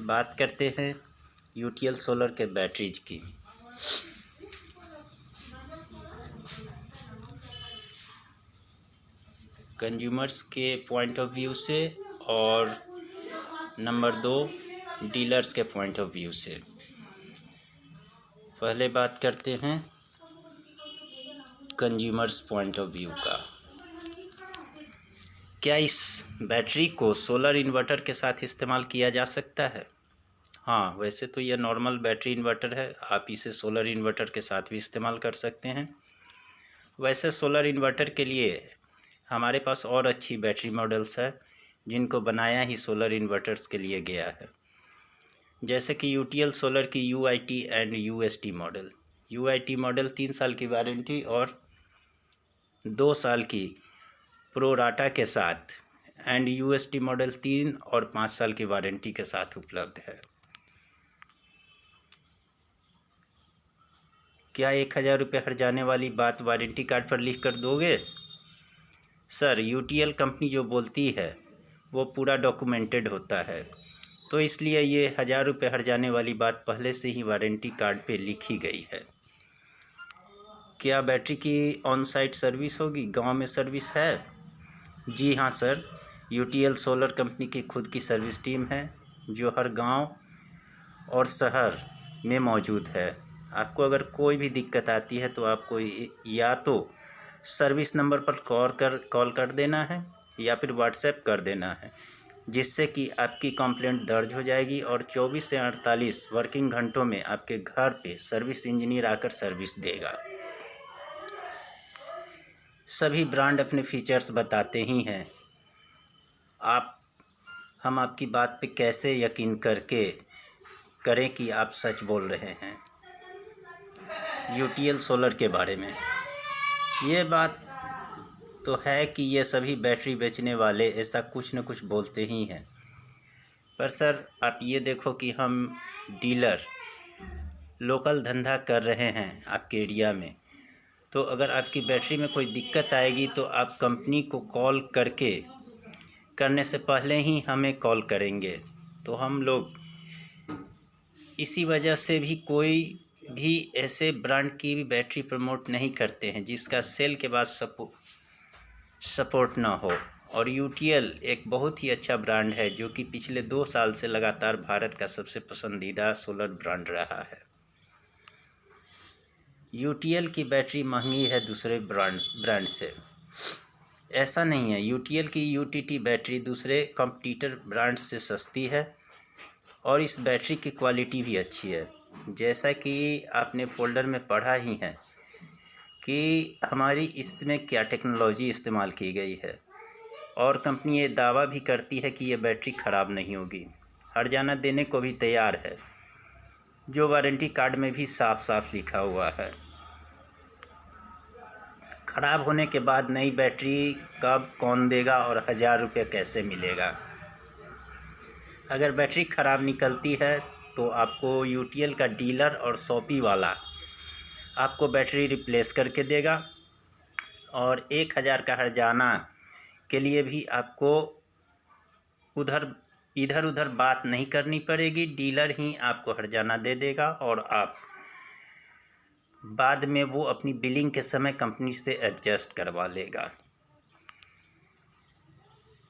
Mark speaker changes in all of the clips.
Speaker 1: बात करते हैं यूटीएल सोलर के बैटरीज की। कंज्यूमर्स के पॉइंट ऑफ व्यू से और नंबर 2 डीलर्स के पॉइंट ऑफ व्यू से। पहले बात करते हैं कंज्यूमर्स पॉइंट ऑफ व्यू का। क्या इस बैटरी को सोलर इन्वर्टर के साथ इस्तेमाल किया जा सकता है? हाँ, वैसे तो यह नॉर्मल बैटरी इन्वर्टर है, आप इसे सोलर इन्वर्टर के साथ भी इस्तेमाल कर सकते हैं। वैसे सोलर इन्वर्टर के लिए हमारे पास और अच्छी बैटरी मॉडल्स है जिनको बनाया ही सोलर इन्वर्टर्स के लिए गया है, जैसे कि यूटीएल सोलर की UIT and UST model. UIT model 3 साल की वारंटी और 2 साल की प्रोराटा के साथ एंड यूएसटी मॉडल 3 और 5 साल की वारंटी के साथ उपलब्ध है। क्या 1000 रुपये हर जाने वाली बात वारंटी कार्ड पर लिख कर दोगे? सर, यूटीएल कंपनी जो बोलती है वो पूरा डॉक्यूमेंटेड होता है, तो इसलिए ये 1000 रुपये हर जाने वाली बात पहले से ही वारंटी कार्ड पे लिखी गई है। क्या बैटरी की ऑन साइट सर्विस होगी? गांव में सर्विस है? जी हाँ सर, यूटीएल सोलर कंपनी की खुद की सर्विस टीम है जो हर गांव और शहर में मौजूद है। आपको अगर कोई भी दिक्कत आती है तो आपको या तो सर्विस नंबर पर कॉल कर देना है या फिर व्हाट्सएप कर देना है, जिससे कि आपकी कंप्लेंट दर्ज हो जाएगी और 24 से 48 वर्किंग घंटों में आपके घर पे सर्विस इंजीनियर आकर सर्विस देगा। सभी ब्रांड अपने फीचर्स बताते ही हैं। हम आपकी बात पे कैसे यकीन करके करें कि आप सच बोल रहे हैं। यूटीएल सोलर के बारे में ये बात तो है कि ये सभी बैटरी बेचने वाले ऐसा कुछ न कुछ बोलते ही हैं, पर सर आप ये देखो कि हम डीलर लोकल धंधा कर रहे हैं आपके एरिया में, तो अगर आपकी बैटरी में कोई दिक्कत आएगी तो आप कंपनी को कॉल करने से पहले ही हमें कॉल करेंगे। तो हम लोग इसी वजह से भी कोई भी ऐसे ब्रांड की भी बैटरी प्रमोट नहीं करते हैं जिसका सेल के बाद सपोर्ट ना हो। और यूटीएल एक बहुत ही अच्छा ब्रांड है जो कि पिछले 2 साल से लगातार भारत का सबसे पसंदीदा सोलर ब्रांड रहा है। यूटीएल की बैटरी महंगी है दूसरे ब्रांड से, ऐसा नहीं है। यूटीएल की यूटीटी बैटरी दूसरे कॉम्पिटिटर ब्रांड से सस्ती है और इस बैटरी की क्वालिटी भी अच्छी है। जैसा कि आपने फोल्डर में पढ़ा ही है कि हमारी इसमें क्या टेक्नोलॉजी इस्तेमाल की गई है, और कंपनी ये दावा भी करती है कि ये बैटरी ख़राब नहीं होगी, हर्जाना देने को भी तैयार है, जो वारंटी कार्ड में भी साफ साफ लिखा हुआ है। ख़राब होने के बाद नई बैटरी कब कौन देगा और 1000 रुपये कैसे मिलेगा? अगर बैटरी ख़राब निकलती है तो आपको यूटीएल का डीलर और शॉपी वाला आपको बैटरी रिप्लेस करके देगा और 1000 का हर्जाना के लिए भी आपको इधर उधर बात नहीं करनी पड़ेगी। डीलर ही आपको हर्जाना दे देगा और आप बाद में वो अपनी बिलिंग के समय कंपनी से एडजस्ट करवा लेगा।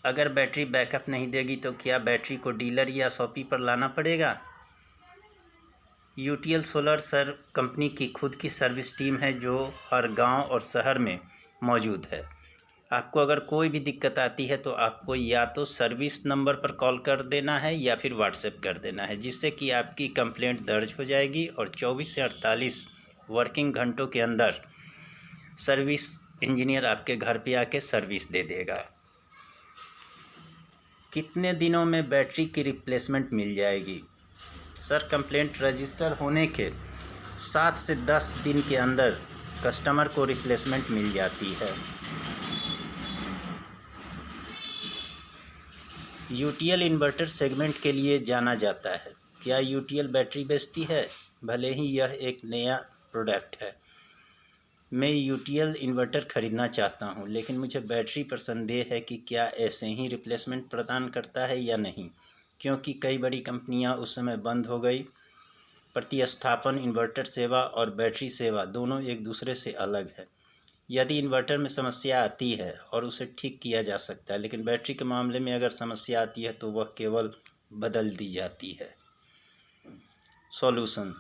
Speaker 1: अगर बैटरी बैकअप नहीं देगी तो क्या बैटरी को डीलर या शॉपी पर लाना पड़ेगा? यूटीएल सोलर सर कंपनी की खुद की सर्विस टीम है जो हर गांव और शहर में मौजूद है। आपको अगर कोई भी दिक्कत आती है तो आपको या तो सर्विस नंबर पर कॉल कर देना है या फिर व्हाट्सएप कर देना है, जिससे कि आपकी कंप्लेंट दर्ज हो जाएगी और 24 से 48 वर्किंग घंटों के अंदर सर्विस इंजीनियर आपके घर पे आके सर्विस दे देगा। कितने दिनों में बैटरी की रिप्लेसमेंट मिल जाएगी? सर, कंप्लेंट रजिस्टर होने के 7 से 10 दिन के अंदर कस्टमर को रिप्लेसमेंट मिल जाती है। यूटीएल इन्वर्टर सेगमेंट के लिए जाना जाता है। क्या यूटीएल बैटरी बेचती है? भले ही यह एक नया प्रोडक्ट है, मैं यूटीएल इन्वर्टर ख़रीदना चाहता हूं, लेकिन मुझे बैटरी पर संदेह है कि क्या ऐसे ही रिप्लेसमेंट प्रदान करता है या नहीं, क्योंकि कई बड़ी कंपनियां उस समय बंद हो गई। प्रतिस्थापन इन्वर्टर सेवा और बैटरी सेवा दोनों एक दूसरे से अलग है। यदि इन्वर्टर में समस्या आती है और उसे ठीक किया जा सकता है, लेकिन बैटरी के मामले में अगर समस्या आती है तो वह केवल बदल दी जाती है। Solution.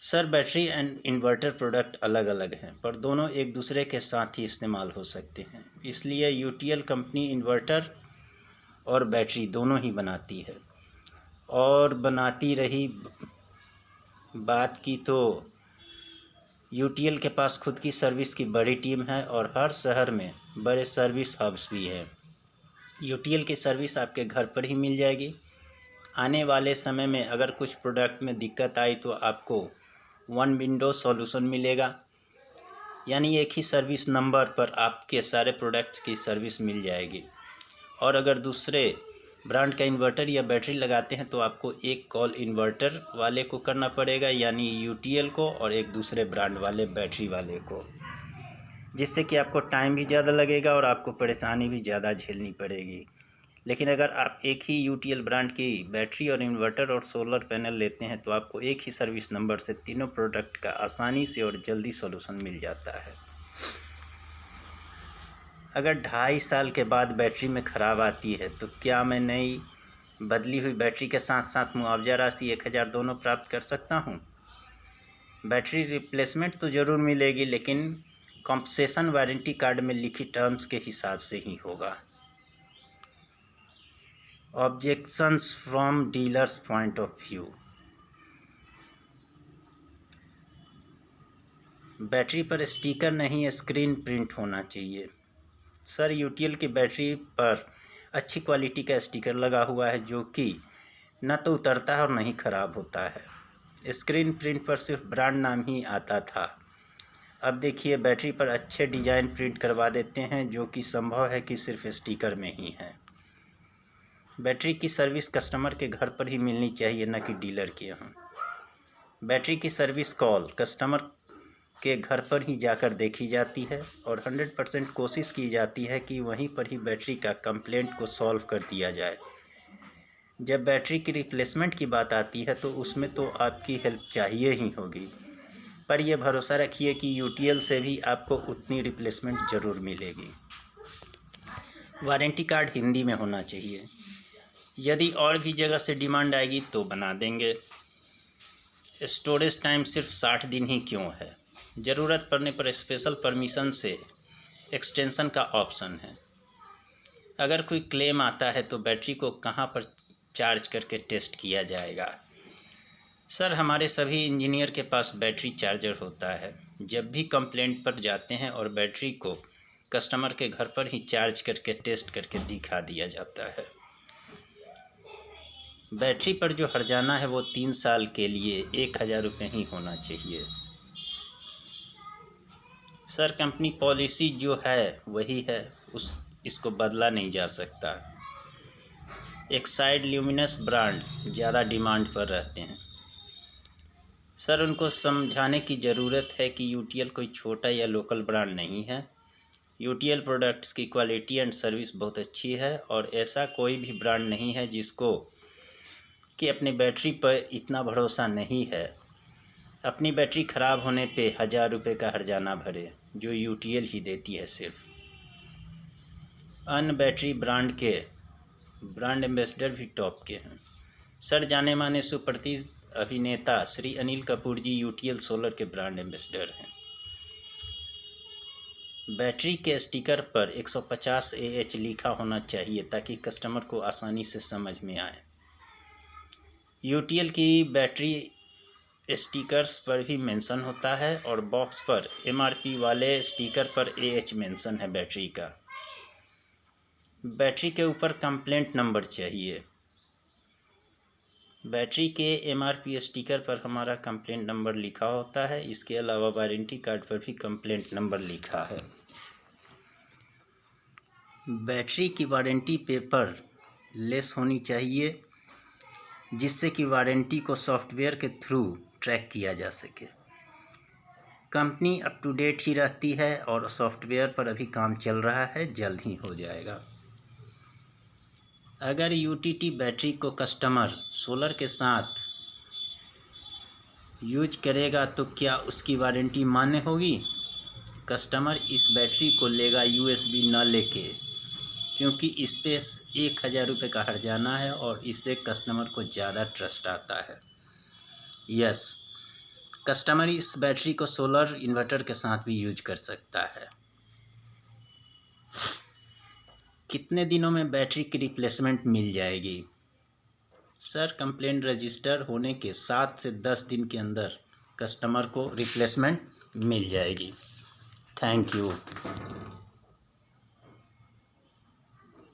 Speaker 1: Sir, battery and inverter product अलग अलग हैं, पर दोनों एक दूसरे के साथ ही इस्तेमाल हो सकते हैं। इसलिए यूटीएल कंपनी इन्वर्टर और बैटरी दोनों ही बनाती है और बनाती रही। बात की तो यूटीएल के पास खुद की सर्विस की बड़ी टीम है और हर शहर में बड़े सर्विस हब्स भी हैं। यूटीएल की सर्विस आपके घर पर ही मिल जाएगी। आने वाले समय में अगर कुछ प्रोडक्ट में दिक्कत आई तो आपको वन विंडो सॉल्यूशन मिलेगा, यानी एक ही सर्विस नंबर पर आपके सारे प्रोडक्ट्स की सर्विस मिल जाएगी। और अगर दूसरे ब्रांड का इन्वर्टर या बैटरी लगाते हैं तो आपको एक कॉल इन्वर्टर वाले को करना पड़ेगा, यानी यूटीएल को, और एक दूसरे ब्रांड वाले बैटरी वाले को, जिससे कि आपको टाइम भी ज़्यादा लगेगा और आपको परेशानी भी ज़्यादा झेलनी पड़ेगी। लेकिन अगर आप एक ही यूटीएल ब्रांड की बैटरी और इन्वर्टर और सोलर पैनल लेते हैं तो आपको एक ही सर्विस नंबर से तीनों प्रोडक्ट का आसानी से और जल्दी सॉल्यूशन मिल जाता है। अगर 2.5 साल के बाद बैटरी में ख़राब आती है तो क्या मैं नई बदली हुई बैटरी के साथ साथ मुआवजा राशि 1000 दोनों प्राप्त कर सकता हूं? बैटरी रिप्लेसमेंट तो ज़रूर मिलेगी, लेकिन कॉम्पनसेशन वारंटी कार्ड में लिखी टर्म्स के हिसाब से ही होगा। Objections from dealers point of view. Battery पर स्टिकर नहीं, स्क्रीन प्रिंट होना चाहिए। सर, यूटीएल की बैटरी पर अच्छी क्वालिटी का स्टिकर लगा हुआ है जो कि न तो उतरता है और नहीं ख़राब होता है। स्क्रीन प्रिंट पर सिर्फ ब्रांड नाम ही आता था। अब देखिए, बैटरी पर अच्छे डिज़ाइन प्रिंट करवा देते हैं, जो कि संभव है कि सिर्फ स्टिकर में ही है। बैटरी की सर्विस कस्टमर के घर पर ही मिलनी चाहिए, न कि डीलर के यहाँ। बैटरी की सर्विस कॉल कस्टमर के घर पर ही जाकर देखी जाती है और 100% कोशिश की जाती है कि वहीं पर ही बैटरी का कंप्लेंट को सॉल्व कर दिया जाए। जब बैटरी की रिप्लेसमेंट की बात आती है तो उसमें तो आपकी हेल्प चाहिए ही होगी, पर यह भरोसा रखिए कि यूटीएल से भी आपको उतनी रिप्लेसमेंट ज़रूर मिलेगी। वारंटी कार्ड हिंदी में होना चाहिए। यदि और भी जगह से डिमांड आएगी तो बना देंगे। स्टोरेज टाइम सिर्फ 60 दिन ही क्यों है? ज़रूरत पड़ने पर स्पेशल परमिशन से एक्सटेंशन का ऑप्शन है। अगर कोई क्लेम आता है तो बैटरी को कहाँ पर चार्ज करके टेस्ट किया जाएगा? सर, हमारे सभी इंजीनियर के पास बैटरी चार्जर होता है। जब भी कंप्लेंट पर जाते हैं और बैटरी को कस्टमर के घर पर ही चार्ज करके टेस्ट करके दिखा दिया जाता है। बैटरी पर जो हर्जाना है वो 3 साल के लिए 1000 रुपये ही होना चाहिए। सर, कंपनी पॉलिसी जो है वही है, इसको बदला नहीं जा सकता। एक्साइड ल्यूमिनस ब्रांड ज़्यादा डिमांड पर रहते हैं। सर, उनको समझाने की ज़रूरत है कि यूटीएल कोई छोटा या लोकल ब्रांड नहीं है। यूटीएल प्रोडक्ट्स की क्वालिटी एंड सर्विस बहुत अच्छी है और ऐसा कोई भी ब्रांड नहीं है जिसको कि अपनी बैटरी पर इतना भरोसा नहीं है। अपनी बैटरी ख़राब होने पे 1000 रुपये का हर्जाना भरे, जो यूटीएल ही देती है सिर्फ। अन्य बैटरी ब्रांड के ब्रांड एम्बेसडर भी टॉप के हैं। सर, जाने माने सुप्रसिद्ध अभिनेता श्री अनिल कपूर जी यूटीएल सोलर के ब्रांड एम्बेसडर हैं। बैटरी के स्टिकर पर 150 AH लिखा होना चाहिए ताकि कस्टमर को आसानी से समझ में आए। यूटीएल की बैटरी स्टिकर्स पर भी मेंशन होता है और बॉक्स पर MRP वाले स्टिकर पर AH मेंशन है बैटरी का। बैटरी के ऊपर कंप्लेंट नंबर चाहिए। बैटरी के MRP स्टिकर पर हमारा कंप्लेंट नंबर लिखा होता है। इसके अलावा वारंटी कार्ड पर भी कंप्लेंट नंबर लिखा है। बैटरी की वारंटी पेपर लेस होनी चाहिए, जिससे कि वारंटी को सॉफ्टवेयर के थ्रू ट्रैक किया जा सके। कंपनी अप टू डेट ही रहती है और सॉफ्टवेयर पर अभी काम चल रहा है, जल्द ही हो जाएगा। अगर यूटीटी बैटरी को कस्टमर सोलर के साथ यूज करेगा तो क्या उसकी वारंटी मान्य होगी? कस्टमर इस बैटरी को लेगा यूएसबी न लेके, क्योंकि इस पे 1000 रुपये का हर्जाना है और इससे कस्टमर को ज़्यादा ट्रस्ट आता है। यस, कस्टमर इस बैटरी को सोलर इन्वर्टर के साथ भी यूज कर सकता है। कितने दिनों में बैटरी की रिप्लेसमेंट मिल जाएगी? सर, कंप्लेंट रजिस्टर होने के 7 से 10 दिन के अंदर कस्टमर को रिप्लेसमेंट मिल जाएगी। Thank you.